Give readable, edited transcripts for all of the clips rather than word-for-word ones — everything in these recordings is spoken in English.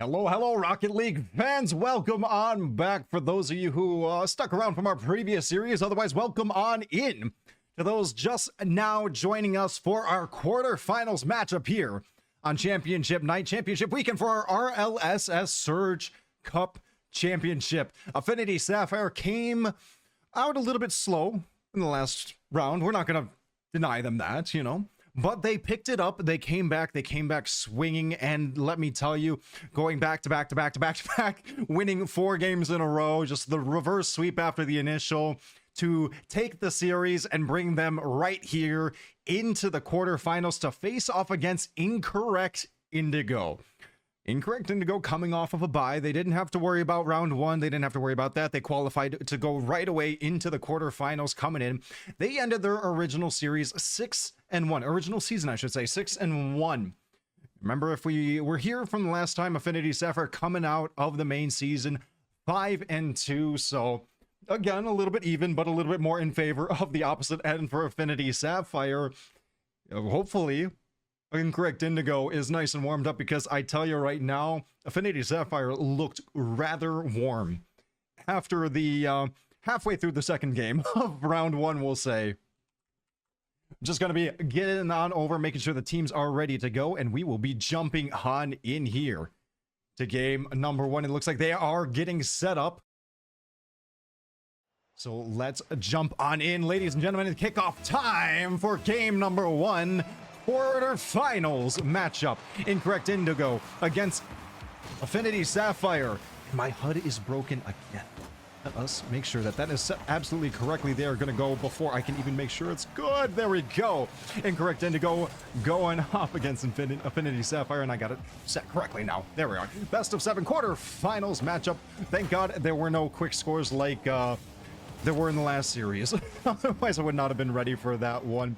Hello, hello, Rocket League fans. Welcome on back. For those of you who stuck around from our previous series, otherwise, welcome on in. To those just now joining us for our quarterfinals matchup here on Championship Night, Championship Weekend for our RLSS Surge Cup Championship. Affinity Sapphire came out a little bit slow in the last round. We're not going to deny them that, you know. But they picked it up. They came back swinging, and let me tell you, going back to back, winning 4 games in a row, just the reverse sweep after the initial to take the series and bring them right here into the quarterfinals to face off against Incorrect Indigo. Incorrect Indigo coming off of a bye. They didn't have to worry about round 1. They didn't have to worry about that. They qualified to go right away into the quarterfinals coming in. They ended their original series 6-1. Original season, I should say, 6-1. Remember, if we were here from the last time, Affinity Sapphire coming out of the main season 5-2. So again, a little bit even, but a little bit more in favor of the opposite end for Affinity Sapphire. Hopefully Incorrect Indigo is nice and warmed up, because I tell you right now, Affinity Sapphire looked rather warm after the halfway through the second game of round 1, we'll say. Just going to be getting on over, making sure the teams are ready to go, and we will be jumping on in here to game number 1. It looks like they are getting set up. So let's jump on in, ladies and gentlemen, and kickoff time for game number 1. Quarterfinals matchup. Incorrect Indigo against Affinity Sapphire. My HUD is broken again. Let us make sure that that is set absolutely correctly. They're going to go before I can even make sure it's good. There we go. Incorrect Indigo going up against Affinity Sapphire, and I got it set correctly now. There we are. Best of 7 quarterfinals matchup. Thank God there were no quick scores like there were in the last series. Otherwise, I would not have been ready for that one.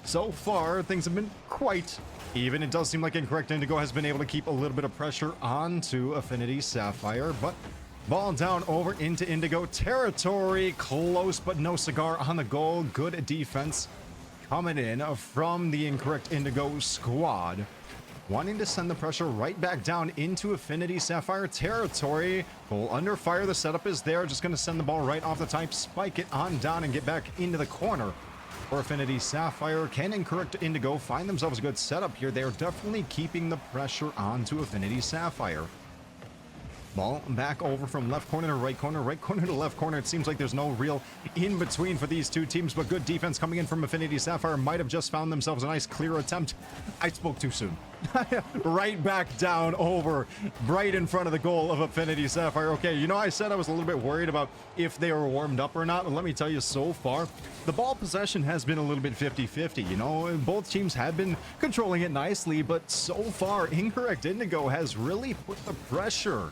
So far, things have been quite even. It does seem like Incorrect Indigo has been able to keep a little bit of pressure onto Affinity Sapphire, but ball down over into Indigo territory. Close, but no cigar on the goal. Good defense coming in from the Incorrect Indigo squad, wanting to send the pressure right back down into Affinity Sapphire territory. Goal under fire. The setup is there. Just going to send the ball right off the type, spike it on down, and get back into the corner for Affinity Sapphire. Can Incorrect Indigo find themselves a good setup here? They're definitely keeping the pressure onto Affinity Sapphire. Ball back over from left corner to right corner to left corner. It seems like there's no real in between for these two teams, but good defense coming in from Affinity Sapphire. Might have just found themselves a nice clear attempt. I spoke too soon. Right back down over, right in front of the goal of Affinity Sapphire. Okay, you know, I said I was a little bit worried about if they were warmed up or not. And let me tell you, so far, the ball possession has been a little bit 50-50. You know, both teams have been controlling it nicely, but so far, Incorrect Indigo has really put the pressure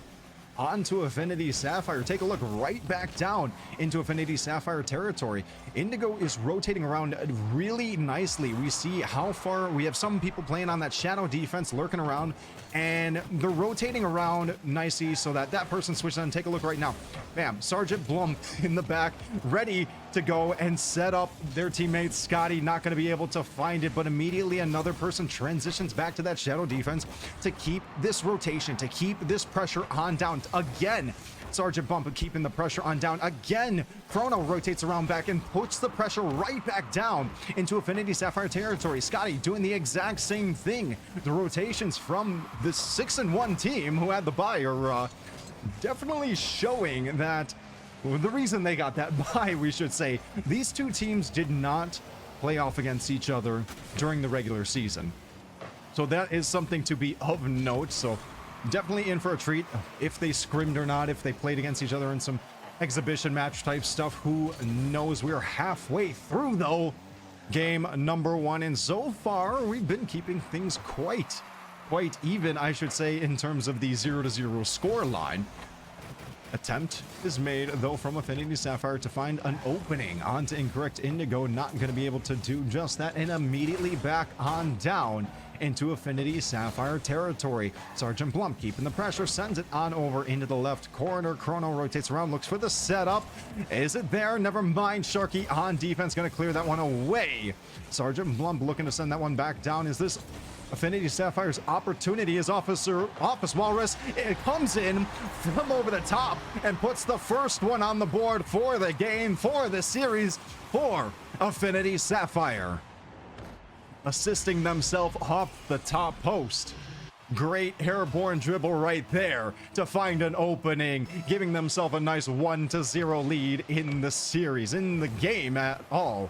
onto Affinity Sapphire. Take a look right back down into Affinity Sapphire territory. Indigo is rotating around really nicely. We see how far we have some people playing on that shadow defense, lurking around, and they're rotating around nicely so that that person switches on. Take a look right now. Bam, Sergeant Blum in the back, ready to go and set up their teammate Scotty. Not going to be able to find it, but immediately another person transitions back to that shadow defense to keep this rotation, to keep this pressure on down. Again, Sergeant Bump keeping the pressure on down. Again, Chrono rotates around back and puts the pressure right back down into Affinity Sapphire territory. Scotty doing the exact same thing. The rotations from the 6-1 team who had the bye are definitely showing that the reason they got that bye, we should say, these two teams did not play off against each other during the regular season. So that is something to be of note. So definitely in for a treat. If they scrimmed or not, if they played against each other in some exhibition match type stuff, who knows? We're halfway through though game number 1, and so far we've been keeping things quite even, I should say, in terms of the 0-0 score line. Attempt is made though from Affinity Sapphire to find an opening onto Incorrect Indigo. Not going to be able to do just that, and immediately back on down into Affinity Sapphire territory. Sergeant Blum keeping the pressure, sends it on over into the left corner. Chrono rotates around, looks for the setup. Is it there? Never mind. Sharky on defense, going to clear that one away. Sergeant Blum looking to send that one back down. Is this Affinity Sapphire's opportunity is Office Walrus. It comes in from over the top and puts the first one on the board for the game, for the series, for Affinity Sapphire. Assisting themselves off the top post. Great airborne dribble right there to find an opening, giving themselves a nice 1-0 lead in the series, in the game at all.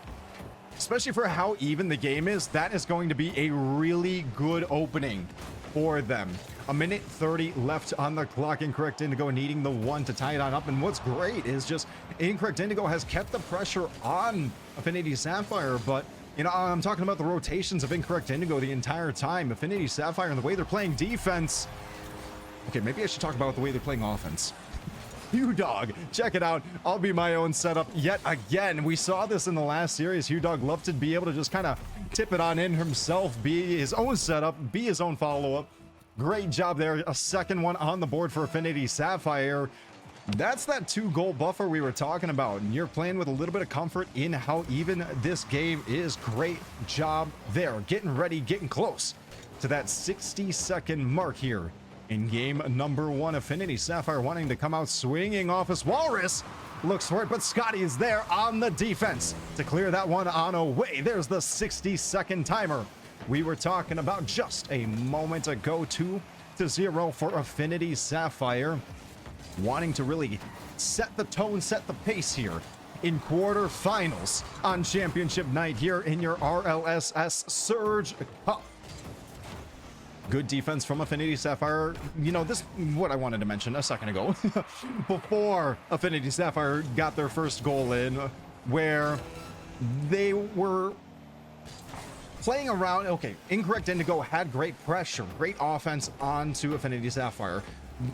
Especially for how even the game is, that is going to be a really good opening for them. A minute 30 left on the clock. Incorrect Indigo needing the one to tie it on up. And what's great is just Incorrect Indigo has kept the pressure on Affinity Sapphire, but you know, I'm talking about the rotations of Incorrect Indigo the entire time. Affinity Sapphire and the way they're playing defense. Okay, maybe I should talk about the way they're playing offense. Hugh Dog, check it out. I'll be my own setup yet again. We saw this in the last series. Hugh Dog loved to be able to just kind of tip it on in himself, be his own setup, be his own follow-up. Great job there. A second one on the board for Affinity Sapphire. That's that 2-goal buffer we were talking about. And you're playing with a little bit of comfort in how even this game is. Great job there. Getting ready, getting close to that 60-second mark here in game number 1. Affinity Sapphire wanting to come out swinging. Office Walrus looks for it, but Scotty is there on the defense to clear that one on away. There's the 60-second timer we were talking about just a moment ago. 2-0 for Affinity Sapphire. Wanting to really set the tone, set the pace here in quarterfinals on championship night here in your RLSS Surge Cup. Good defense from Affinity Sapphire. You know, this what I wanted to mention a second ago. Before Affinity Sapphire got their first goal in, where they were playing around. Okay, Incorrect Indigo had great pressure, great offense onto Affinity Sapphire.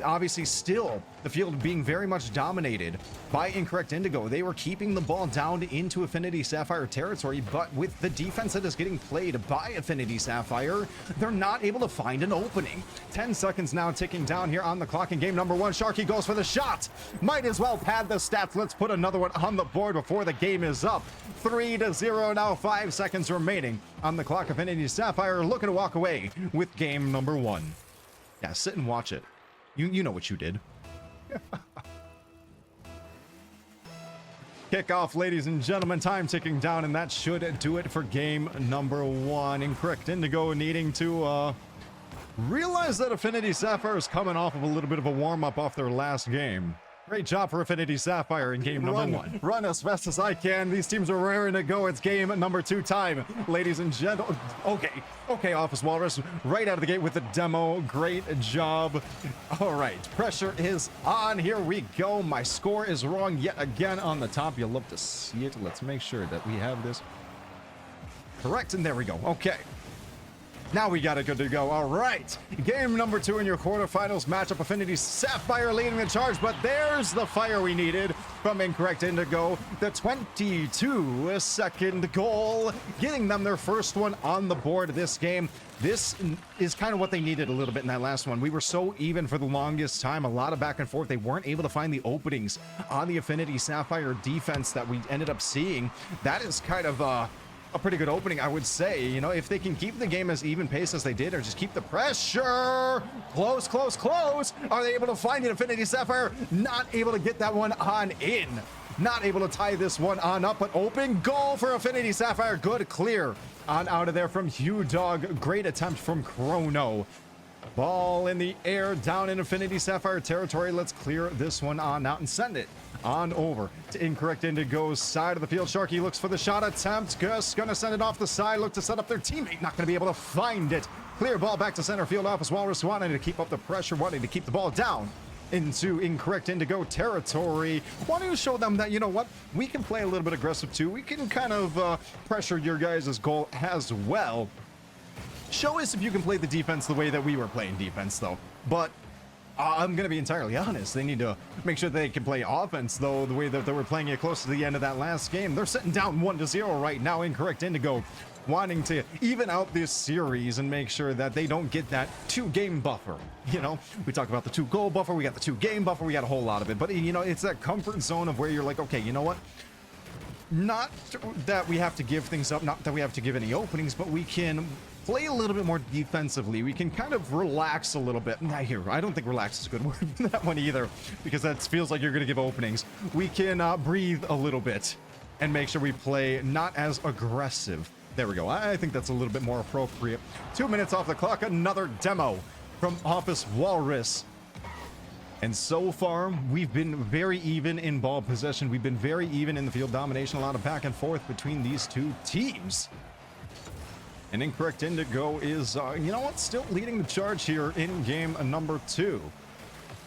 Obviously, still the field being very much dominated by Incorrect Indigo. They were keeping the ball down into Affinity Sapphire territory, but with the defense that is getting played by Affinity Sapphire, they're not able to find an opening. 10 seconds now ticking down here on the clock in game number 1. Sharky goes for the shot. Might as well pad the stats. Let's put another one on the board before the game is up. 3-0 now, 5 seconds remaining on the clock. Affinity Sapphire looking to walk away with game number 1. Yeah, sit and watch it. You know what you did. Kickoff, ladies and gentlemen. Time ticking down, and that should do it for game number 1. Incorrect Indigo needing to realize that Affinity Sapphire is coming off of a little bit of a warm-up off their last game. Great job for Affinity Sapphire in game number 1. Run as fast as I can. These teams are raring to go. It's game number 2 time, ladies and gentlemen. Okay, Office Walrus right out of the gate with the demo. Great job. All right, pressure is on. Here we go. My score is wrong yet again on the top. You'll love to see it. Let's make sure that we have this correct, and there we go. Okay. Now we got it good to go. All right. Game number 2 in your quarterfinals matchup. Affinity Sapphire leading the charge, but there's the fire we needed from Incorrect Indigo. The 22-second goal, getting them their first one on the board this game. This is kind of what they needed a little bit in that last one. We were so even for the longest time, a lot of back and forth. They weren't able to find the openings on the Affinity Sapphire defense that we ended up seeing. That is kind of a pretty good opening, I would say. You know, if they can keep the game as even pace as they did, or just keep the pressure close. Are they able to find it? Affinity Sapphire not able to get that one on in. Not able to tie this one on up, but open goal for Affinity Sapphire. Good clear on out of there from Hugh Dog. Great attempt from Chrono. Ball in the air down in Affinity Sapphire territory. Let's clear this one on out and send it on over to Incorrect Indigo's side of the field. Sharky looks for the shot attempt. Gus gonna send it off the side. Look to set up their teammate. Not gonna be able to find it. Clear ball back to center field. Office Walrus wanting to keep up the pressure, wanting to keep the ball down into Incorrect Indigo territory. Wanting to show them that, you know what, we can play a little bit aggressive too. We can kind of pressure your guys' goal as well. Show us if you can play the defense the way that we were playing defense, though. But I'm going to be entirely honest. They need to make sure they can play offense, though, the way that they were playing it close to the end of that last game. They're sitting down 1-0 right now. Incorrect Indigo wanting to even out this series and make sure that they don't get that 2-game buffer. You know, we talk about the 2-goal buffer. We got the 2-game buffer. We got a whole lot of it. But, you know, it's that comfort zone of where you're like, okay, you know what? Not that we have to give things up, not that we have to give any openings, but we can play a little bit more defensively. We can kind of relax a little bit. Not here. I don't think relax is a good word for that one either, because that feels like you're going to give openings. We can breathe a little bit and make sure we play not as aggressive. There we go. I think that's a little bit more appropriate. 2 minutes off the clock. Another demo from Office Walrus. And so far, we've been very even in ball possession. We've been very even in the field domination. A lot of back and forth between these two teams. And Incorrect Indigo is, you know what, still leading the charge here in game number 2.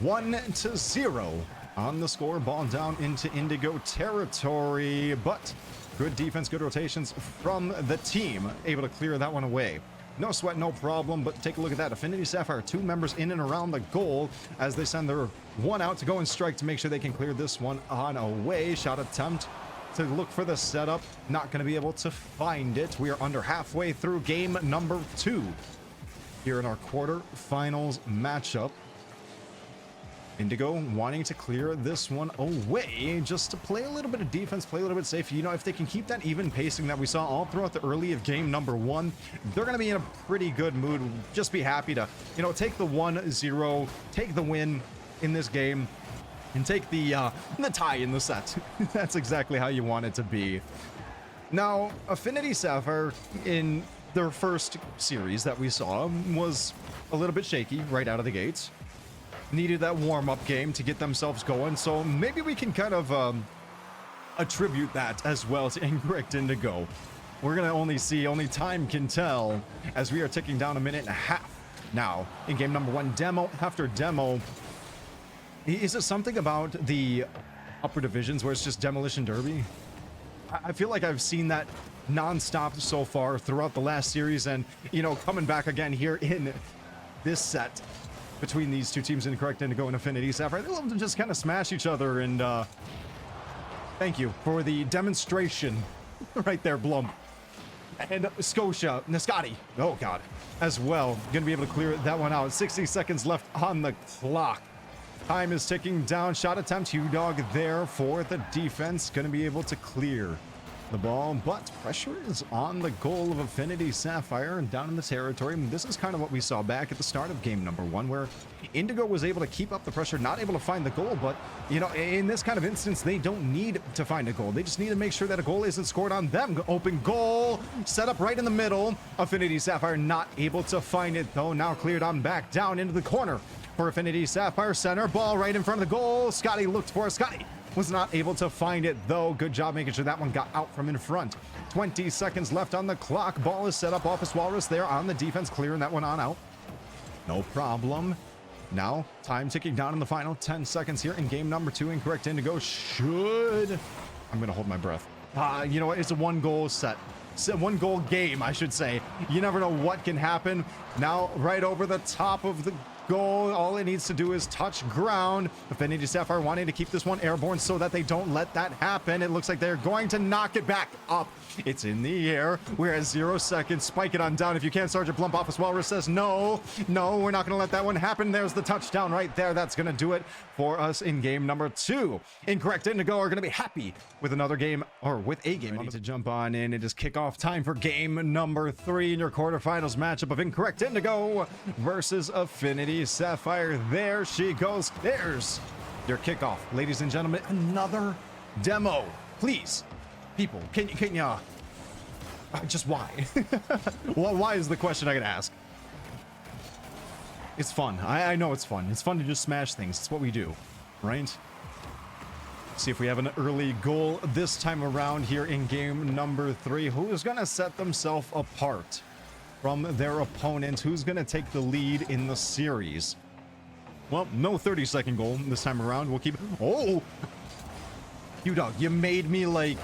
1-0 on the score. Ball down into Indigo territory, but good defense, good rotations from the team. Able to clear that one away. No sweat, no problem, but take a look at that. Affinity Sapphire, 2 members in and around the goal as they send their one out to go and strike to make sure they can clear this one on away. Shot attempt to look for the setup. Not going to be able to find it. We are under halfway through game number 2 here in our quarterfinals matchup. Indigo wanting to clear this one away just to play a little bit of defense, play a little bit safe. You know, if they can keep that even pacing that we saw all throughout the early of game number 1, they're going to be in a pretty good mood. Just be happy to, you know, take the 1-0, take the win in this game, and take the tie in the set. That's exactly how you want it to be. Now, Affinity Sapphire in their first series that we saw was a little bit shaky right out of the gates. Needed that warm-up game to get themselves going, so maybe we can kind of attribute that as well to Incorrect Indigo. We're gonna only time can tell as we are ticking down 1.5 minutes now in game number 1. Demo after demo. Is it something about the upper divisions where it's just demolition derby? I feel like I've seen that non-stop so far throughout the last series, and you know, coming back again here in this set between these two teams, Incorrect Indigo and Affinity Sapphire. They love to just kind of smash each other, and thank you for the demonstration right there, Blum. And Scotia, Nascati, oh god, as well. Gonna be able to clear that one out. 60 seconds left on the clock. Time is ticking down. Shot attempt, Hugh Dog there for the defense. Gonna be able to clear the ball, but pressure is on the goal of Affinity Sapphire and down in the territory. This is kind of what we saw back at the start of game number 1, where Indigo was able to keep up the pressure, not able to find the goal, but you know, in this kind of instance, they don't need to find a goal. They just need to make sure that a goal isn't scored on them. Open goal, set up right in the middle. Affinity Sapphire not able to find it though. Now cleared on back down into the corner for Affinity Sapphire. Center ball right in front of the goal. Scotty looked for it. Scotty was not able to find it though. Good job making sure that one got out from in front. 20 seconds left on the clock. Ball is set up. Office Walrus there on the defense, clearing that one on out. No problem. Now time ticking down in the final 10 seconds here in game number 2. Incorrect Indigo should, I'm gonna hold my breath. You know what, it's a 1-goal set. It's a 1-goal game, I should say. You never know what can happen. Now right over the top of the goal. All it needs to do is touch ground. Affinity Sapphire wanting to keep this one airborne so that they don't let that happen. It looks like they're going to knock it back up. It's in the air. We're at 0 seconds. Spike it on down. If you can, Sergeant Plump. Office Walrus says no. No, we're not going to let that one happen. There's the touchdown right there. That's going to do it for us in game number 2. Incorrect Indigo are going to be happy with another game, or with a game. Ready to jump on in. It is kickoff time for game number 3 in your quarterfinals matchup of Incorrect Indigo versus Affinity Sapphire. There she goes. There's your kickoff, ladies and gentlemen. Another demo, please. People, can you just why? Well, why is the question I can ask? It's fun. I know it's fun. It's fun to just smash things. It's what we do, right? See if we have an early goal this time around here in game number 3. Who is going to set themselves apart from their opponent? Who's going to take the lead in the series? Well, no 30-second goal this time around. We'll keep... Oh! You dog, you made me like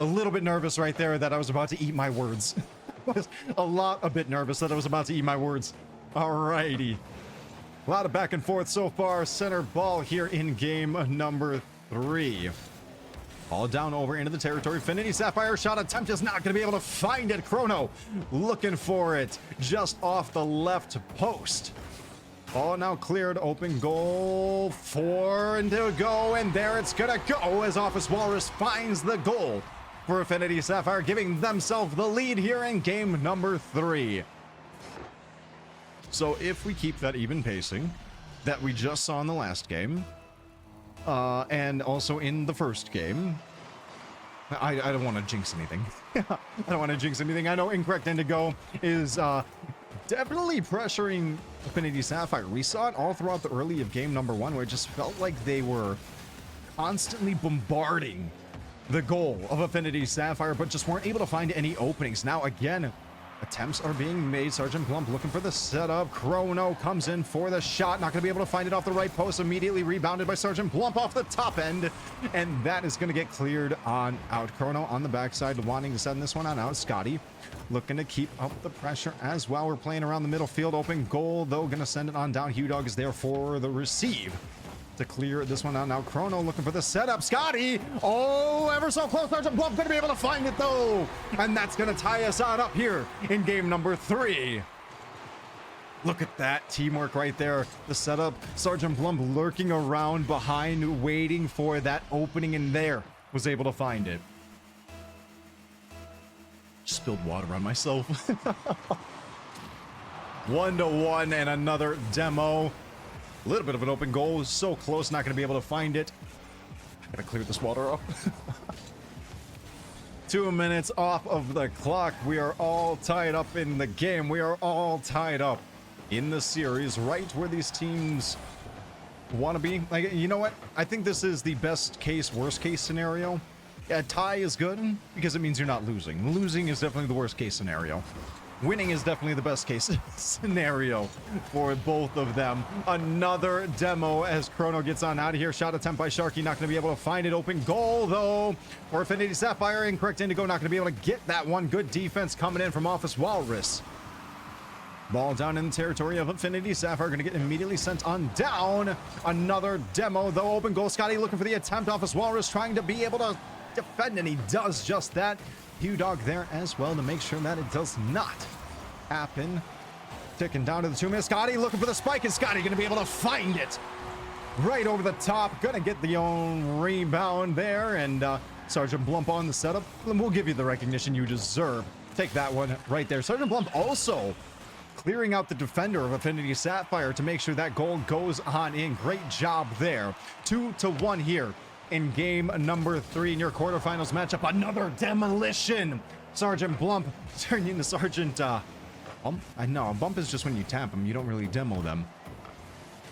a little bit nervous right there that I was about to eat my words. I was a bit nervous that I was about to eat my words. Alrighty. A lot of back and forth so far. Center ball here in game number 3. Ball down over into the territory. Affinity Sapphire shot attempt is not going to be able to find it. Chrono looking for it just off the left post. Ball now cleared. Open goal. 4 and to go. And there it's going to go as Office Walrus finds the goal for Affinity Sapphire, giving themselves the lead here in game number 3. So if we keep that even pacing that we just saw in the last game, and also in the first game, I don't want to jinx anything. I don't want to jinx anything. I know Incorrect Indigo is definitely pressuring Affinity Sapphire. We saw it all throughout the early of game number 1, where it just felt like they were constantly bombarding the goal of Affinity Sapphire, but just weren't able to find any openings. Now, again, attempts are being made. Sergeant Plump looking for the setup. Chrono comes in for the shot. Not going to be able to find it off the right post. Immediately rebounded by Sergeant Plump off the top end. And that is going to get cleared on out. Chrono on the backside wanting to send this one on out. Scotty looking to keep up the pressure as well. We're playing around the middle field. Open goal, though. Going to send it on down. Hugh Dog is there for the receive to clear this one out. Now Chrono looking for the setup. Scotty, oh, ever so close. Sergeant Plump going to be able to find it, though. And that's going to tie us out up here in game number 3. Look at that teamwork right there. The setup, Sergeant Plump lurking around behind, waiting for that opening in there. Was able to find it. Spilled water on myself. 1-1 and another demo. A little bit of an open goal. So close, not going to be able to find it. I gotta clear this water up. 2 minutes off of the clock. We are all tied up in the game. We are all tied up in the series, right where these teams want to be. Like, you know what? I think this is the best case, worst case scenario. Yeah, tie is good because it means you're not losing. Losing is definitely the worst case scenario. Winning is definitely the best case scenario for both of them. Another demo as Chrono gets on out of here. Shot attempt by Sharky, not going to be able to find it. Open goal, though, for Affinity Sapphire. Incorrect Indigo, not going to be able to get that one. Good defense coming in from Office Walrus. Ball down in the territory of Affinity Sapphire. Going to get immediately sent on down. Another demo, though. Open goal. Scotty looking for the attempt. Office Walrus trying to be able to defend, and he does just that. Hugh Dog there as well to make sure that it does not happen. Ticking down to the 2 minutes. Scotty looking for the spike, and Scotty going to be able to find it right over the top. Going to get the own rebound there, and Sergeant Plump on the setup. We'll give you the recognition you deserve. Take that one right there. Sergeant Plump also clearing out the defender of Affinity Sapphire to make sure that goal goes on in. Great job there. 2-1 here in game number 3 in your quarterfinals matchup. Another demolition. Sergeant Plump turning into Sergeant Bump. I know, a bump is just when you tap them. You don't really demo them.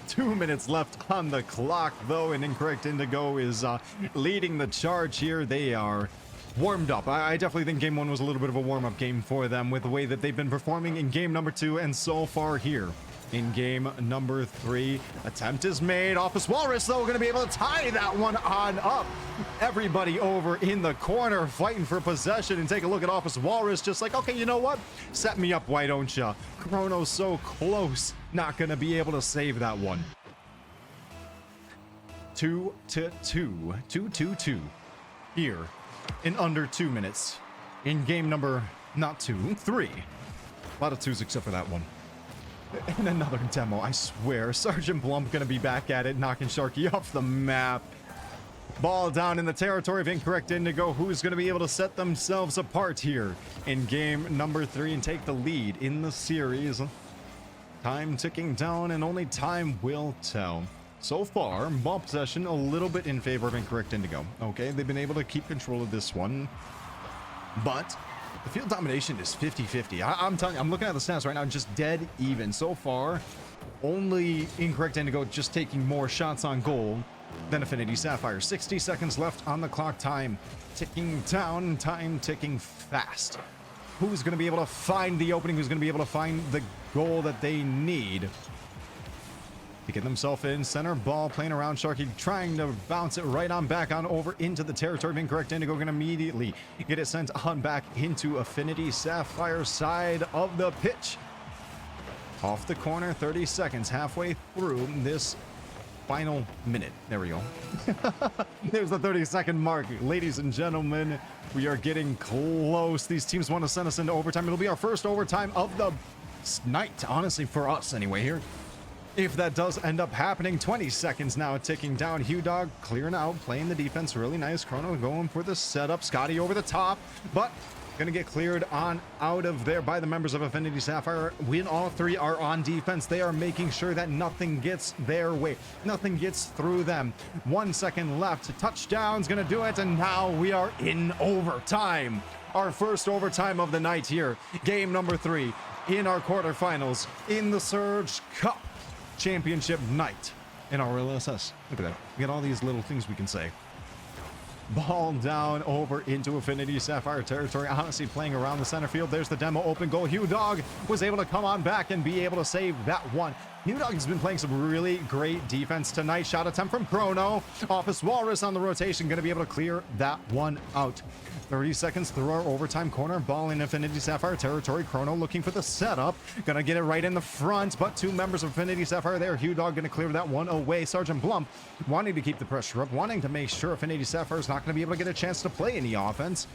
2 minutes left on the clock, though, and Incorrect Indigo is leading the charge here. They are warmed up. I definitely think game 1 was a little bit of a warm-up game for them with the way that they've been performing in game number 2 and so far here in game number 3. Attempt is made. Office Walrus, though, going to be able to tie that one on up. Everybody over in the corner fighting for possession, and take a look at Office Walrus, just like, okay, you know what? Set me up, why don't ya? Chrono's so close, not going to be able to save that one. 2-2 here in under 2 minutes in game number, not 2, 3. A lot of 2s except for that one. And another demo, I swear. Sergeant Plump gonna be back at it, knocking Sharky off the map. Ball down in the territory of Incorrect Indigo, who's gonna be able to set themselves apart here in game number 3 and take the lead in the series. Time ticking down, and only time will tell. So far, ball possession a little bit in favor of Incorrect Indigo. Okay, they've been able to keep control of this one, but the field domination is 50-50. I'm telling you, I'm looking at the stats right now, just dead even. So far, only Incorrect Indigo just taking more shots on goal than Affinity Sapphire. 60 seconds left on the clock. Time ticking down, time ticking fast. Who's going to be able to find the opening? Who's going to be able to find the goal that they need to get themselves in? Center ball playing around. Sharky trying to bounce it right on back on over into the territory of Incorrect Indigo. Going to immediately get it sent on back into Affinity Sapphire side of the pitch. Off the corner, 30 seconds, halfway through this final minute. There we go. There's the 30-second mark. Ladies and gentlemen, we are getting close. These teams want to send us into overtime. It'll be our first overtime of the night, honestly, for us anyway here. if that does end up happening. 20 seconds now ticking down. Hugh Dog clearing out, playing the defense really nice. Chrono going for the setup. Scotty over the top, but gonna get cleared on out of there by the members of Affinity Sapphire. When all three are on defense, they are making sure that nothing gets their way, nothing gets through them. 1 second left. Touchdown's gonna do it, and now we are in overtime. Our first overtime of the night here. Game number 3 in our quarterfinals in the Surge Cup Championship night in our RLSS. Look at that. We got all these little things we can say. Ball down over into Affinity Sapphire territory. Honestly, playing around the center field. There's the demo open goal. Hugh Dog was able to come on back and be able to save that one. Hugh Dog has been playing some really great defense tonight. Shot attempt from Chrono. Office Walrus on the rotation. Going to be able to clear that one out. 30 seconds through our overtime corner. Ball in Affinity Sapphire territory. Chrono looking for the setup. Gonna get it right in the front, but two members of Affinity Sapphire there. Hugh Dog gonna clear that one away. Sergeant Blump wanting to keep the pressure up, wanting to make sure Affinity Sapphire is not gonna be able to get a chance to play any offense.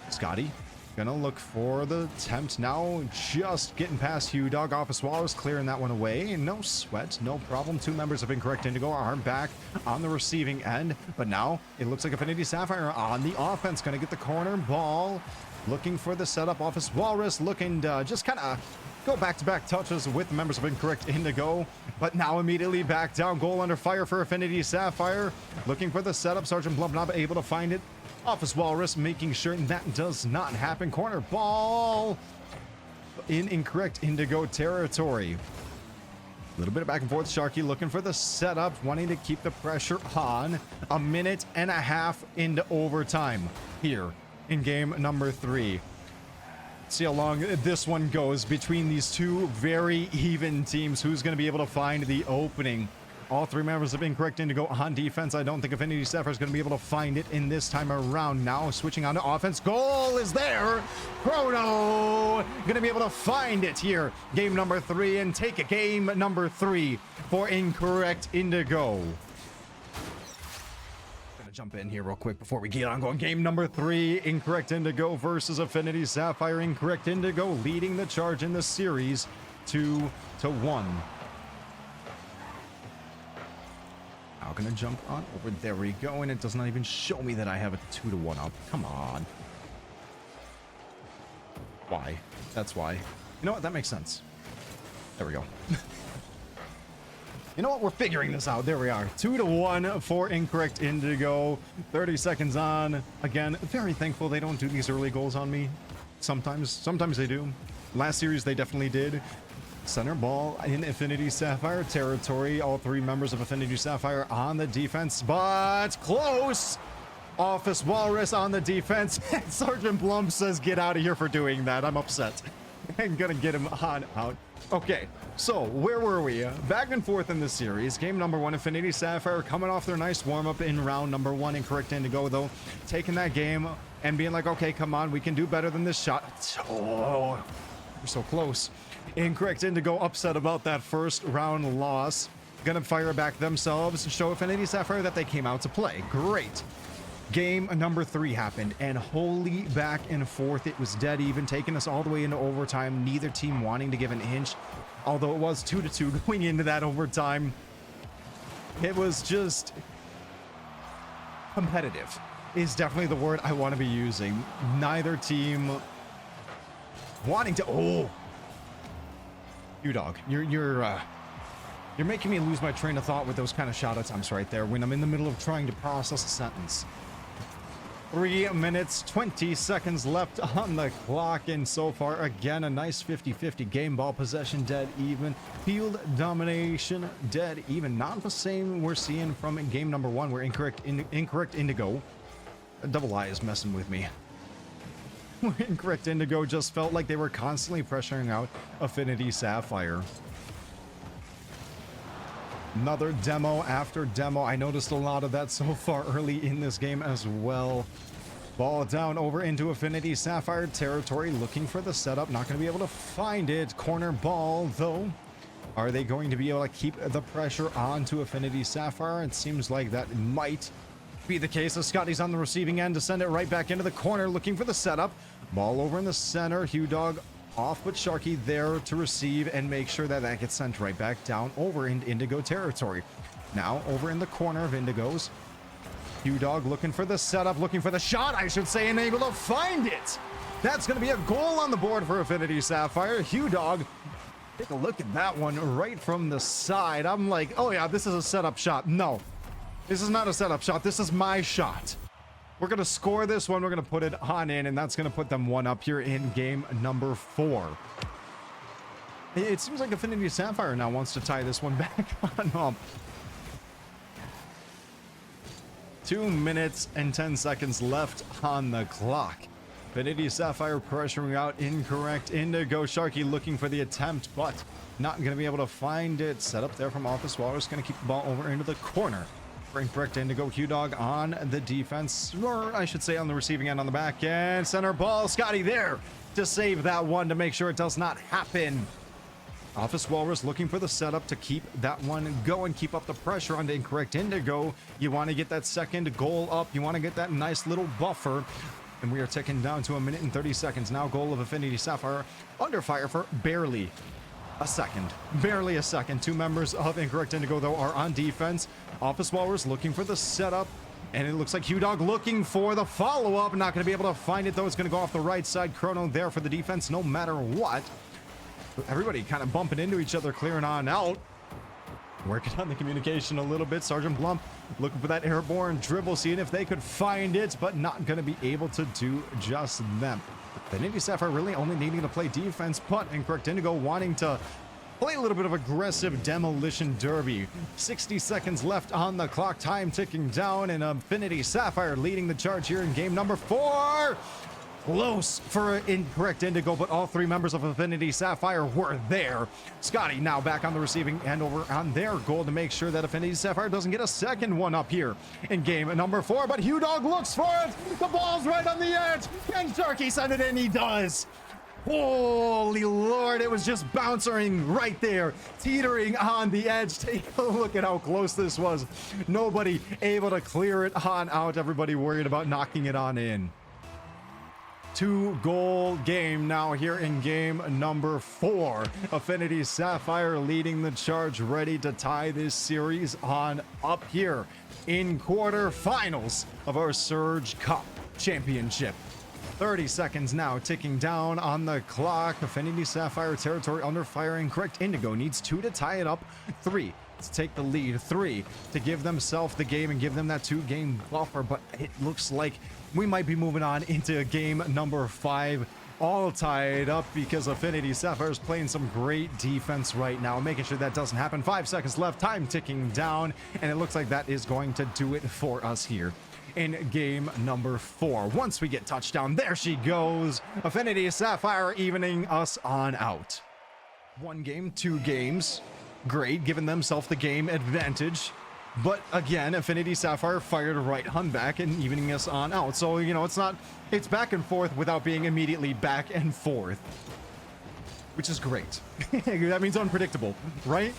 Scotty gonna look for the attempt now, just getting past Hugh Dog. Office Walrus clearing that one away. No sweat, no problem. Two members of Incorrect Indigo are back on the receiving end, but now it looks like Affinity Sapphire on the offense. Gonna get the corner ball, looking for the setup. Office Walrus looking to just kind of go back-to-back touches with the members of Incorrect Indigo, but now immediately back down. Goal under fire for Affinity Sapphire. Looking for the setup. Sergeant Blump not able to find it. Office Walrus making sure that does not happen. Corner ball in Incorrect Indigo territory. A little bit of back and forth. Sharky looking for the setup, wanting to keep the pressure on. A minute and a half into overtime here in game number 3. See how long this one goes between these two very even teams. Who's going to be able to find the opening? All three members of Incorrect Indigo on defense. I don't think Affinity Sapphire is going to be able to find it in this time around. Now switching on to offense. Goal is there. Chrono going to be able to find it here. Game number 3 and take a game number 3 for Incorrect Indigo. Gonna jump in here real quick before we get on going. Game number 3, Incorrect Indigo versus Affinity Sapphire. Incorrect Indigo leading the charge in the series 2-1. Now gonna jump on over. There we go, and it does not even show me that I have a 2-1 up. Come on. Why? That's why. You know what? That makes sense. There we go. You know what? We're figuring this out. There we are. 2-1 for Incorrect Indigo. 30 seconds on. Again, very thankful they don't do these early goals on me. Sometimes they do. Last series they definitely did. Center ball in Affinity Sapphire territory. All three members of Affinity Sapphire on the defense, but close. Office Walrus on the defense. Sergeant Blum says, get out of here for doing that. I'm upset. I'm gonna get him on out. Okay, so where were we? Back and forth in the series. Game number 1, Affinity Sapphire coming off their nice warm-up in round number 1. Incorrect Indigo, though, taking that game and being like, okay, come on, we can do better than this shot. Oh, we're so close. Incorrect Indigo upset about that first round loss. Gonna fire back themselves, show Affinity Sapphire that they came out to play. Great. Game number 3 happened, and holy back and forth. It was dead even, taking us all the way into overtime. Neither team wanting to give an inch, although it was 2-2 going into that overtime. It was just competitive is definitely the word I want to be using. Neither team wanting to... Oh! You dog, you're making me lose my train of thought with those kind of shot attempts right there when I'm in the middle of trying to process a sentence. 3 minutes, 20 seconds left on the clock, and so far, again, a nice 50-50 game. Ball possession dead even. Field domination dead even. Not the same we're seeing from game number 1, where Incorrect Indigo. A double I is messing with me. Incorrect Indigo just felt like they were constantly pressuring out Affinity Sapphire. Another demo after demo. I noticed a lot of that so far early in this game as well. Ball down over into Affinity Sapphire territory, looking for the setup. Not going to be able to find it. Corner ball, though. Are they going to be able to keep the pressure on to Affinity Sapphire? It seems like that might be the case. So Scotty's on the receiving end to send it right back into the corner, looking for the setup. Ball over in the center. Hugh Dog Off, but Sharky there to receive and make sure that that gets sent right back down over into Indigo territory. Now over in the corner of Indigo's. Q-Dog looking for the setup, looking for the shot, I should say, and able to find it. That's going to be a goal on the board for Affinity Sapphire. Q-Dog, take a look at that one right from the side. I'm like, oh yeah, this is a setup shot. No, this is not a setup shot. This is my shot. We're going to score this one. We're going to put it on in, and that's going to put them one up here in game number 4. It seems like Affinity Sapphire now wants to tie this one back on up. 2 minutes and 10 seconds left on the clock. Affinity Sapphire pressuring out incorrect. Indigo Sharky looking for the attempt, but not going to be able to find it. Set up there from Office Walrus. Going to keep the ball over into the corner. For incorrect Indigo. Q-Dog on the defense, or I should say on the receiving end on the back end. Center ball. Scotty there to save that one to make sure it does not happen. Office Walrus looking for the setup to keep that one going, keep up the pressure on the incorrect Indigo. You want to get that second goal up. You want to get that nice little buffer. And we are ticking down to 1 minute and 30 seconds. Now goal of Affinity Sapphire under fire for barely a second. Barely a second. 2 members of incorrect Indigo, though, are on defense. Office Walrus looking for the setup. And it looks like Q-Dog looking for the follow-up. Not going to be able to find it, though. It's going to go off the right side. Chrono there for the defense no matter what. Everybody kind of bumping into each other, clearing on out. Working on the communication a little bit. Sergeant Blump looking for that airborne dribble, seeing if they could find it, but not going to be able to do just them. Affinity Sapphire really only needing to play defense, but incorrect Indigo wanting to play a little bit of aggressive demolition derby. 60 seconds left on the clock, time ticking down, and Affinity Sapphire leading the charge here in game number 4. Close for incorrect Indigo, but all 3 members of Affinity Sapphire were there. Scotty now back on the receiving end over on their goal to make sure that Affinity Sapphire doesn't get a second one up here in game number 4. But Q-Dog looks for it. The ball's right on the edge. Can Sharky send it in? He does. Holy Lord, it was just bouncing right there, teetering on the edge. Take a look at how close this was. Nobody able to clear it on out. Everybody worried about knocking it on in. 2-goal game now here in game number 4. Affinity Sapphire leading the charge, ready to tie this series on up here in quarterfinals of our Surge Cup Championship. 30 seconds now ticking down on the clock. Affinity Sapphire territory under fire. Incorrect Indigo needs 2 to tie it up. 3 to take the lead. 3 to give themselves the game and give them that 2-game buffer. But it looks like we might be moving on into game number 5, all tied up because Affinity Sapphire is playing some great defense right now, making sure that doesn't happen. 5 seconds left, time ticking down, and it looks like that is going to do it for us here in game number 4. Once we get touchdown, there she goes. Affinity Sapphire evening us on out. 1 game, 2 games. Great, giving themselves the game advantage. But again, Affinity Sapphire fired right on back and evening us on out. So, you know, it's back and forth without being immediately back and forth, which is great. That means unpredictable, right?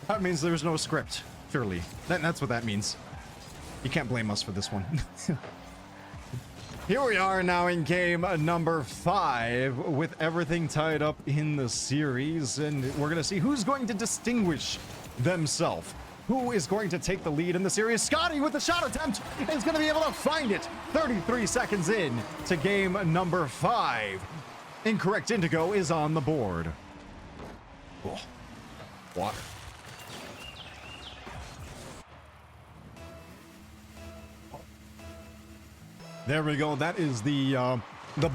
That means there's no script, surely. That's what that means. You can't blame us for this one. Here we are now in game number 5 with everything tied up in the series, and we're going to see who's going to distinguish themselves. Who is going to take the lead in the series? Scotty with the shot attempt is going to be able to find it. 33 seconds in to game number 5. Incorrect Indigo is on the board. Oh, water. There we go. That is the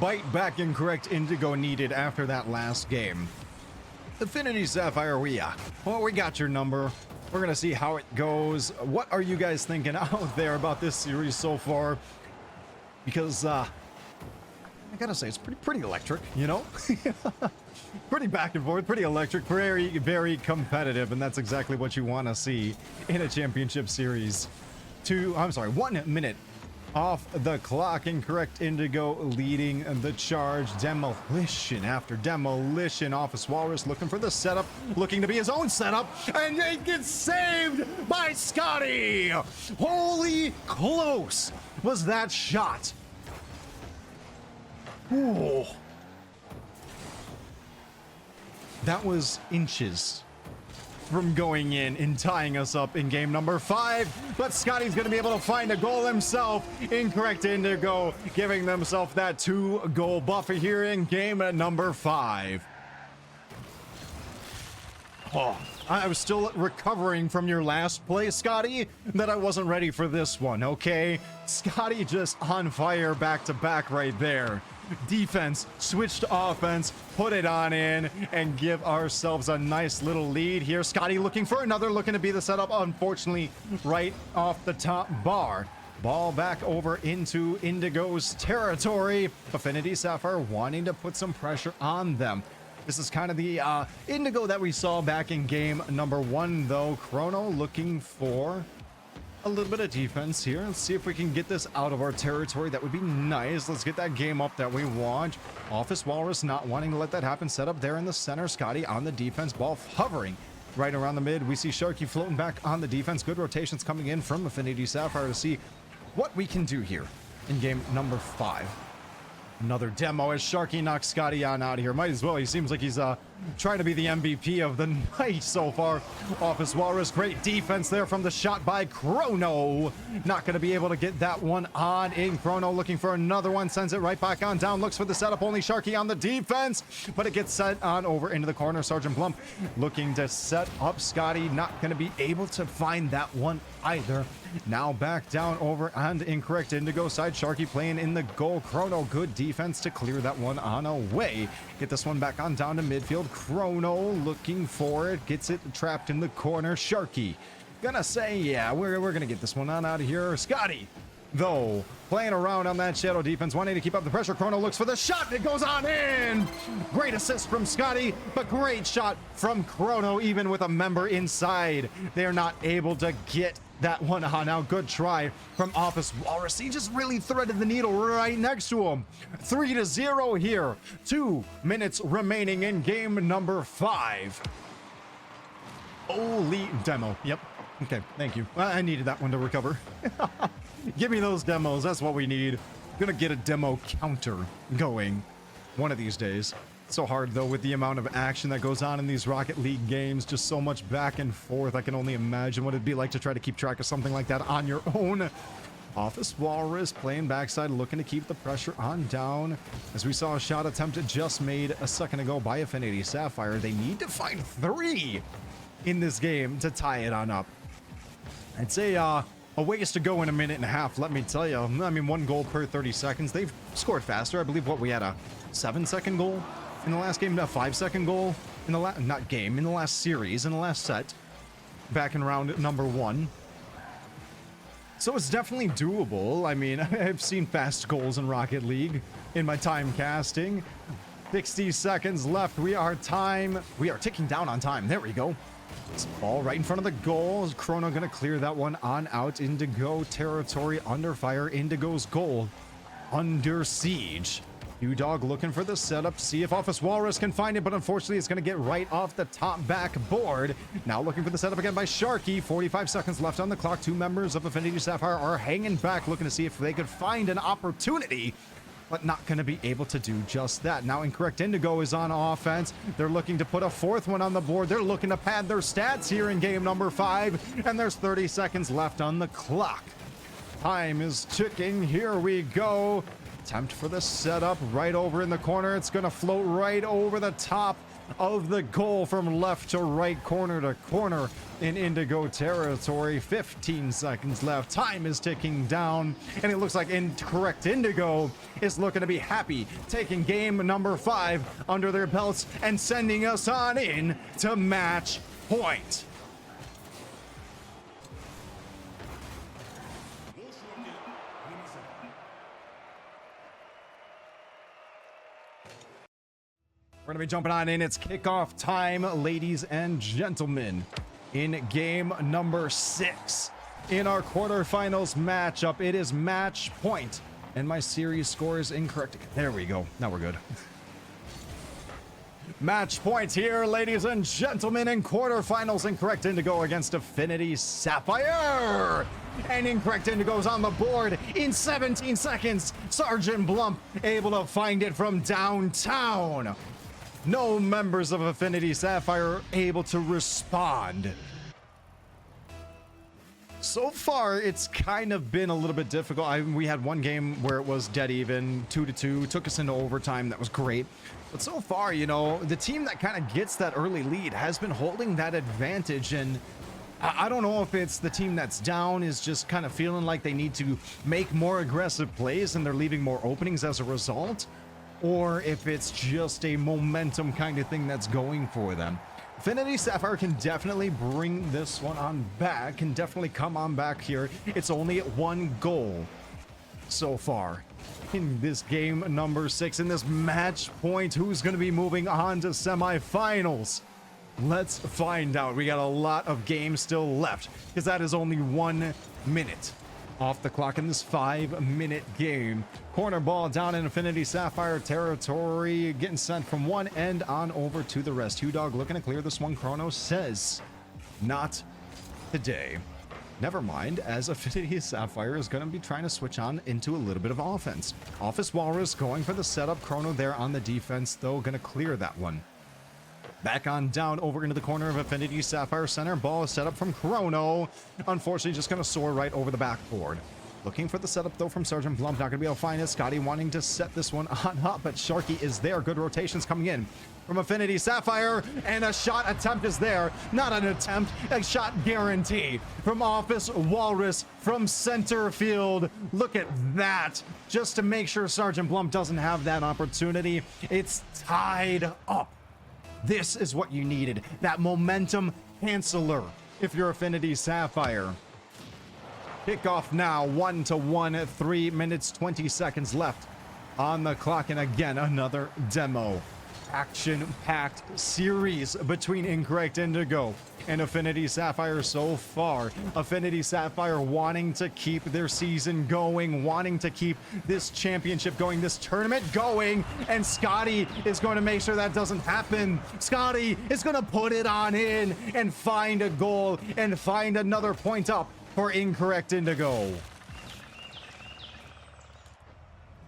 bite back incorrect Indigo needed after that last game. Affinity Sapphire, we got your number. We're going to see how it goes. What are you guys thinking out there about this series so far? Because, I gotta say, it's pretty electric, you know? Pretty back and forth, pretty electric, very, very competitive, and that's exactly what you want to see in a championship series. 1 minute off the clock. Incorrect Indigo leading the charge. Demolition after demolition. Office Walrus looking for the setup, looking to be his own setup, and it gets saved by Scotty. Holy close was that shot. Ooh. That was inches from going in and tying us up in game number 5, but Scotty's gonna be able to find a goal himself. Incorrect Indigo giving themselves that 2-goal buffer here in game number 5. Oh, I was still recovering from your last play, Scotty, that I wasn't ready for this one, okay? Scotty just on fire back to back right there. Defense, switch to offense, put it on in, and give ourselves a nice little lead here. Scotty looking for another, looking to be the setup, unfortunately, right off the top bar. Ball back over into Indigo's territory. Affinity Sapphire wanting to put some pressure on them. This is kind of the Indigo that we saw back in game number 1, though. Chrono looking for a little bit of defense here. Let's see if we can get this out of our territory. That would be nice. Let's get that game up that we want. Office Walrus not wanting to let that happen. Set up there in the center. Scotty on the defense. Ball hovering right around the mid. We see Sharky floating back on the defense. Good rotations coming in from Affinity Sapphire to see what we can do here in game number 5. Another demo as Sharky knocks Scotty on out of here. Might as well. He seems like he's trying to be the MVP of the night so far. Office Walrus, great defense there from the shot by Chrono. Not going to be able to get that one on in. Chrono looking for another one. Sends it right back on down. Looks for the setup. Only Sharky on the defense. But it gets set on over into the corner. Sergeant Blump looking to set up Scotty. Not going to be able to find that one either. Now back down over and incorrect Indigo side. Sharky playing in the goal. Chrono, good defense to clear that one on away. Get this one back on down to midfield. Chrono looking for it. Gets it trapped in the corner. Sharky gonna say, yeah, we're gonna get this one on out of here. Scotty, though, playing around on that shadow defense, wanting to keep up the pressure. Chrono looks for the shot. It goes on in. Great assist from Scotty, but great shot from Chrono, even with a member inside. They're not able to get that one on out. Good try from Office Walrus. He just really threaded the needle right next to him. 3-0 here. 2 minutes remaining in game number 5. Holy demo. Yep. Okay, thank you. I needed that one to recover. Give me those demos. That's what we need. Gonna get a demo counter going one of these days. So hard though with the amount of action that goes on in these Rocket League games. Just so much back and forth. I can only imagine what it'd be like to try to keep track of something like that on your own. Office Walrus playing backside, looking to keep the pressure on down. As we saw a shot attempt just made a second ago by Affinity Sapphire. They need to find 3 in this game to tie it on up. I'd say a ways to go in a minute and a half, let me tell you. I mean, 1 goal per 30 seconds. They've scored faster. I believe we had a 7-second goal in the last game, a 5-second goal in the in the last series, in the last set, back in round number 1. So it's definitely doable. I mean, I've seen fast goals in Rocket League in my time casting. 60 seconds left. We are ticking down on time. There we go. This ball right in front of the goal. Chrono gonna clear that one on out. Indigo territory under fire. Indigo's goal under siege. U-Dog looking for the setup to see if Office Walrus can find it, but unfortunately it's going to get right off the top back board. Now looking for the setup again by Sharky. 45 seconds left on the clock. 2 members of Affinity Sapphire are hanging back, looking to see if they could find an opportunity, but not going to be able to do just that. Now Incorrect Indigo is on offense. They're looking to put a 4th one on the board. They're looking to pad their stats here in game number 5, and there's 30 seconds left on the clock. Time is ticking. Here we go. Attempt for the setup right over in the corner. It's going to float right over the top of the goal from left to right, corner to corner in Indigo territory. 15 seconds left. Time is ticking down, and it looks like Incorrect Indigo is looking to be happy, taking game number 5 under their belts and sending us on in to match point. We're going to be jumping on in. It's kickoff time, ladies and gentlemen, in game number 6 in our quarterfinals matchup. It is match point, and my series score is incorrect. There we go. Now we're good. Match point here, ladies and gentlemen, in quarterfinals. Incorrect Indigo against Affinity Sapphire. And Incorrect Indigo's on the board in 17 seconds. Sergeant Blump able to find it from downtown. No members of Affinity Sapphire are able to respond. So far, it's kind of been a little bit difficult. We had one game where it was dead even, 2-2, took us into overtime. That was great. But so far, you know, the team that kind of gets that early lead has been holding that advantage. And I don't know if it's the team that's down is just kind of feeling like they need to make more aggressive plays and they're leaving more openings as a result, or if it's just a momentum kind of thing that's going for them. Affinity Sapphire can definitely bring this one on back, can definitely come on back here. It's only at 1 goal so far in this game number 6, in this match point. Who's going to be moving on to semifinals? Let's find out. We got a lot of games still left because that is only 1 minute off the clock in this 5-minute game. Corner ball down in Affinity Sapphire territory, getting sent from one end on over to the rest. Dog looking to clear this one. Chrono says, not today. Never mind, as Affinity Sapphire is going to be trying to switch on into a little bit of offense. Office Walrus going for the setup. Chrono there on the defense, though, going to clear that one. Back on down over into the corner of Affinity Sapphire center. Ball is set up from Chrono. Unfortunately, just going to soar right over the backboard. Looking for the setup, though, from Sergeant Blump. Not going to be able to find it. Scotty wanting to set this one on up, but Sharky is there. Good rotations coming in from Affinity Sapphire, and a shot attempt is there. Not an attempt, a shot guarantee from Office Walrus from center field. Look at that. Just to make sure Sergeant Blump doesn't have that opportunity. It's tied up. This is what you needed, that momentum canceller if you're Affinity Sapphire. Kickoff now, 1-1, 3 minutes, 20 seconds left on the clock. And again, another demo. Action-packed series between Incorrect Indigo and Affinity Sapphire so far. Affinity Sapphire wanting to keep their season going, wanting to keep this championship going, this tournament going, and Scotty is going to make sure that doesn't happen. Scotty is going to put it on in and find a goal and find another point up for Incorrect Indigo.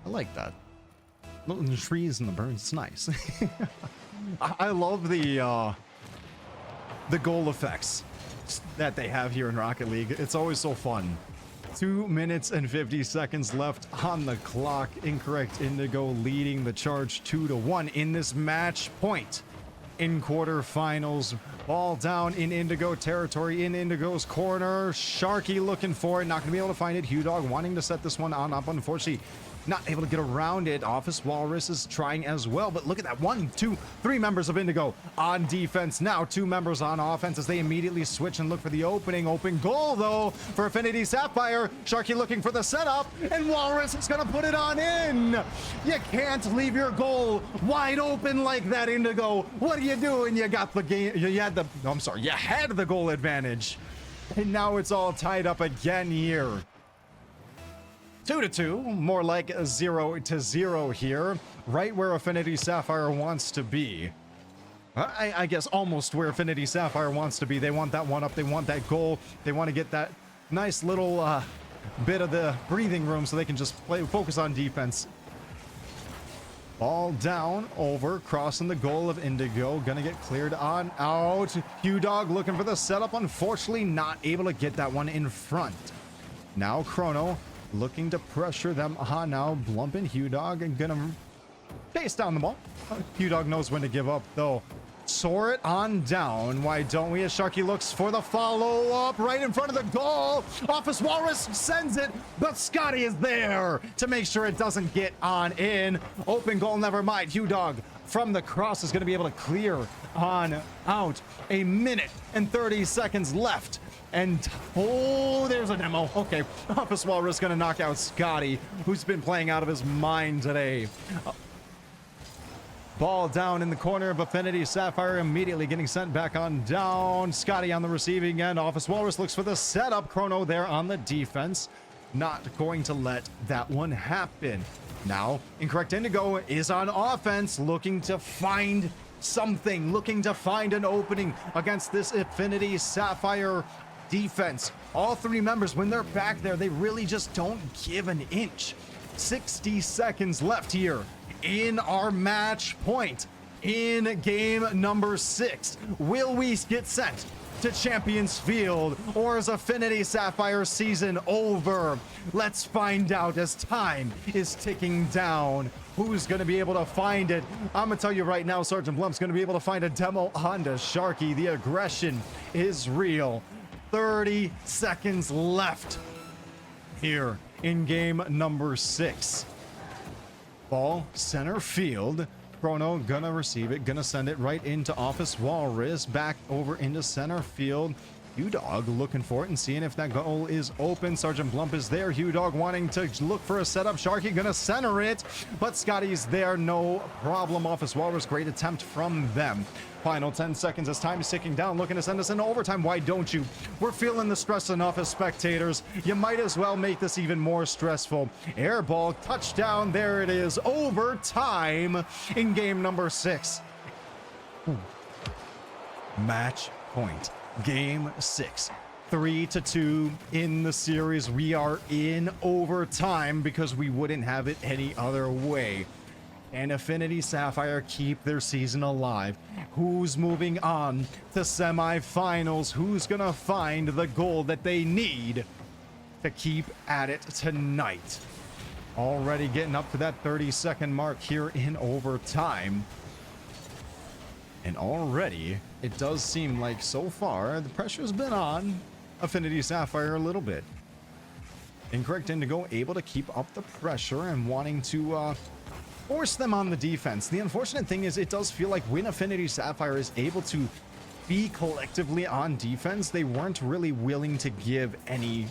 I like that. The trees and the birds, it's nice. I love the goal effects that they have here in Rocket League. It's always so fun. 2 minutes and 50 seconds left on the clock. Incorrect Indigo leading the charge 2-1 in this match point in quarterfinals. Ball down in Indigo territory, in Indigo's corner. Sharky looking for it, not gonna be able to find it. Dog wanting to set this one on up, unfortunately not able to get around it. Office Walrus is trying as well, but look at that. 1, 2, 3 members of Indigo on defense now. 2 members on offense as they immediately switch and look for the opening. Open goal, though, for Affinity Sapphire. Sharky looking for the setup, and Walrus is going to put it on in. You can't leave your goal wide open like that, Indigo. What are you doing? You got the game. You had the goal advantage. And now it's all tied up again here. 2-2, more like 0-0 here, right where Affinity Sapphire wants to be. I guess almost where Affinity Sapphire wants to be. They want that one up, they want that goal, they want to get that nice little bit of the breathing room so they can just focus on defense. Ball down, over, crossing the goal of Indigo, gonna get cleared on out. Dog looking for the setup, unfortunately not able to get that one in front. Now Chrono looking to pressure them on now. Blump and Dog and gonna chase down the ball. Dog knows when to give up, though. Soar it on down. Why don't we? As Sharky looks for the follow-up right in front of the goal. Office Walrus sends it, but Scotty is there to make sure it doesn't get on in. Open goal, never mind. Dog from the cross is going to be able to clear on out. 1 minute and 30 seconds left. And, oh, there's a demo. Okay, Office Walrus gonna knock out Scotty, who's been playing out of his mind today. Ball down in the corner of Affinity Sapphire, immediately getting sent back on down. Scotty on the receiving end. Office Walrus looks for the setup. Chrono there on the defense. Not going to let that one happen. Now, Incorrect Indigo is on offense, looking to find something, looking to find an opening against this Affinity Sapphire defense. All 3 members, when they're back there, they really just don't give an inch. 60 seconds left here in our match point. in game number 6. Will we get sent to Champions Field, or is Affinity Sapphire season over? Let's find out as time is ticking down. Who's going to be able to find it? I'm going to tell you right now, Sergeant Blump's going to be able to find a demo Honda Sharky. The aggression is real. 30 seconds left here in game number 6. Ball center field. Chrono gonna receive it, gonna send it right into Office Walrus, back over into center field. Hugh-Dog looking for it and seeing if that goal is open. Sergeant Blump is there. Hugh-Dog wanting to look for a setup. Sharky gonna center it, but Scotty's there, no problem. Office Walrus, great attempt from them. Final 10 seconds as time is ticking down, looking to send us into overtime. Why don't you? We're feeling the stress enough as spectators. You might as well make this even more stressful. Air ball, touchdown, there it is. Overtime in game number 6. Match point. Game 6. 3-2 in the series. We are in overtime because we wouldn't have it any other way. And Affinity Sapphire keep their season alive. Who's moving on to semifinals? Who's gonna find the goal that they need to keep at it tonight? Already getting up to that 30-second mark here in overtime. And already, it does seem like so far the pressure's been on Affinity Sapphire a little bit. Incorrect Indigo able to keep up the pressure and wanting to force them on the defense. The unfortunate thing is it does feel like when Affinity Sapphire is able to be collectively on defense, they weren't really willing to give any...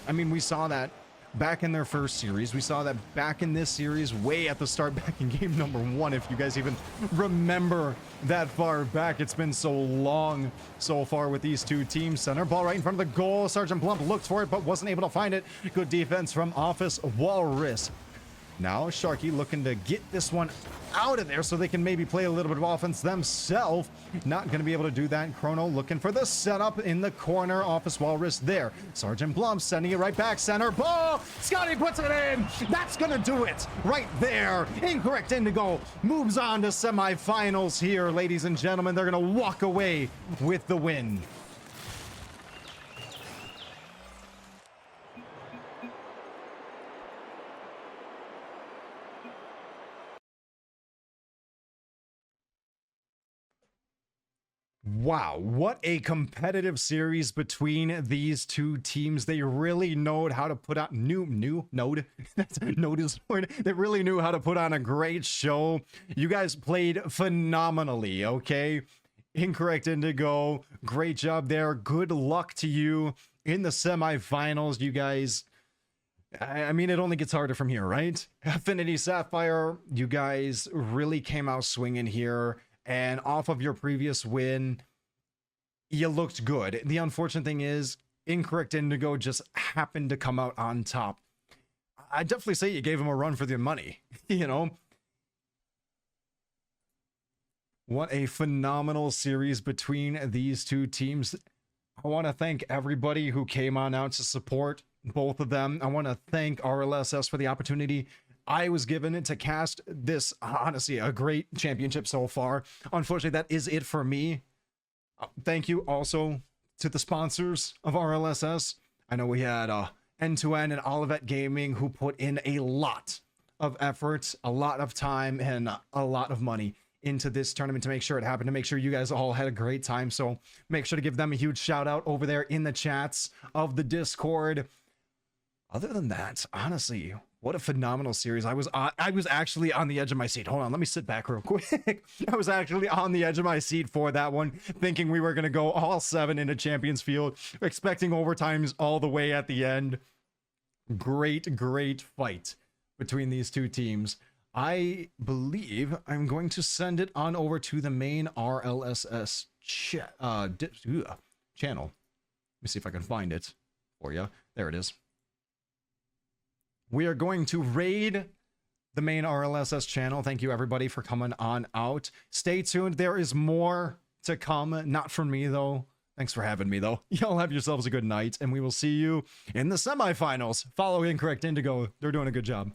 I mean, we saw that back in their first series. We saw that back in this series, way at the start, back in game number 1, if you guys even remember that far back. It's been so long so far with these two teams. Center ball right in front of the goal. Sergeant Plump looked for it, but wasn't able to find it. Good defense from Office Walrus. Now Sharky looking to get this one out of there so they can maybe play a little bit of offense themselves. Not going to be able to do that. Chrono looking for the setup in the corner. Office Walrus there. Sergeant Blum sending it right back. Center ball. Scotty puts it in. That's going to do it right there. Incorrect Indigo moves on to semifinals here, ladies and gentlemen. They're going to walk away with the win. Wow, what a competitive series between these two teams. They really know how to put on They really knew how to put on a great show. You guys played phenomenally, okay? Incorrect Indigo, great job there. Good luck to you in the semifinals, you guys. I mean, it only gets harder from here, right? Affinity Sapphire, you guys really came out swinging here. And off of your previous win, you looked good. The unfortunate thing is, Incorrect Indigo just happened to come out on top. I definitely say you gave him a run for their money, you know? What a phenomenal series between these two teams. I want to thank everybody who came on out to support both of them. I want to thank RLSS for the opportunity I was given it to cast this, honestly, a great championship so far. Unfortunately, that is it for me. Thank you also to the sponsors of RLSS. I know we had End-to-End and Olivet Gaming who put in a lot of effort, a lot of time, and a lot of money into this tournament to make sure it happened, to make sure you guys all had a great time. So make sure to give them a huge shout out over there in the chats of the Discord. Other than that, honestly, what a phenomenal series. I was actually on the edge of my seat. Hold on, let me sit back real quick. I was actually on the edge of my seat for that one, thinking we were going to go all 7 into Champions Field, expecting overtimes all the way at the end. Great fight between these two teams. I believe I'm going to send it on over to the main RLSS channel. Let me see if I can find it for you. There it is. We are going to raid the main RLSS channel. Thank you, everybody, for coming on out. Stay tuned. There is more to come. Not from me, though. Thanks for having me, though. Y'all have yourselves a good night, and we will see you in the semifinals. Follow Incorrect Indigo. They're doing a good job.